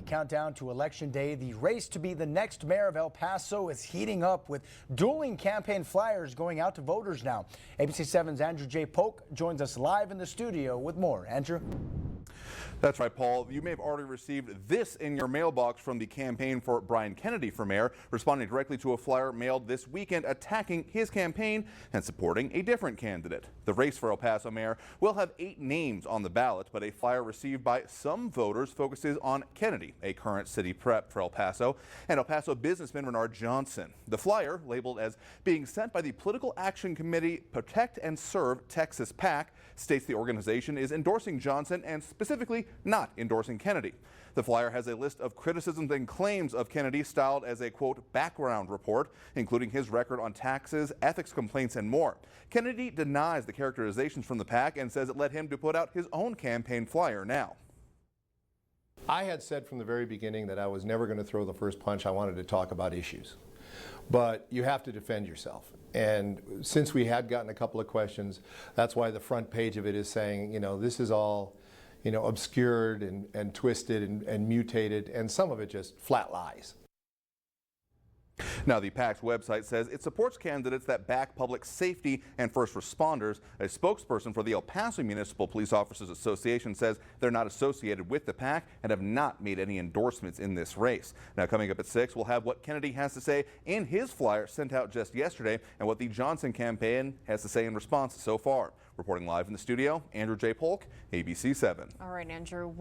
countdown to Election Day. The race to be the next mayor of El Paso is heating up with dueling campaign flyers going out to voters now. ABC 7's Andrew J. Polk joins us live in the studio with more. Andrew? That's right, Paul. You may have already received this in your mailbox from the campaign for Brian Kennedy for mayor, responding directly to a flyer mailed this weekend attacking his campaign and supporting a different candidate. The race for El Paso mayor will have 8 names on the ballot, but a flyer received by some voters focuses on Kennedy, a current city prep for El Paso, and El Paso businessman Renard Johnson. The flyer, labeled as being sent by the Political Action Committee Protect and Serve Texas PAC, states the organization is endorsing Johnson and specifically not endorsing Kennedy. The flyer has a list of criticisms and claims of Kennedy styled as a, quote, background report, including his record on taxes, ethics complaints, and more. Kennedy denies the characterizations from the PAC and says it led him to put out his own campaign flyer now. I had said from the very beginning that I was never going to throw the first punch. I wanted to talk about issues. But you have to defend yourself. And since we had gotten a couple of questions, that's why the front page of it is saying, you know, this is all, you know, obscured and twisted and mutated, and some of it just flat lies. Now, the PAC's website says it supports candidates that back public safety and first responders. A spokesperson for the El Paso Municipal Police Officers Association says they're not associated with the PAC and have not made any endorsements in this race. Now, coming up at 6, we'll have what Kennedy has to say in his flyer sent out just yesterday and what the Johnson campaign has to say in response so far. Reporting live in the studio, Andrew J. Polk, ABC 7. All right, Andrew.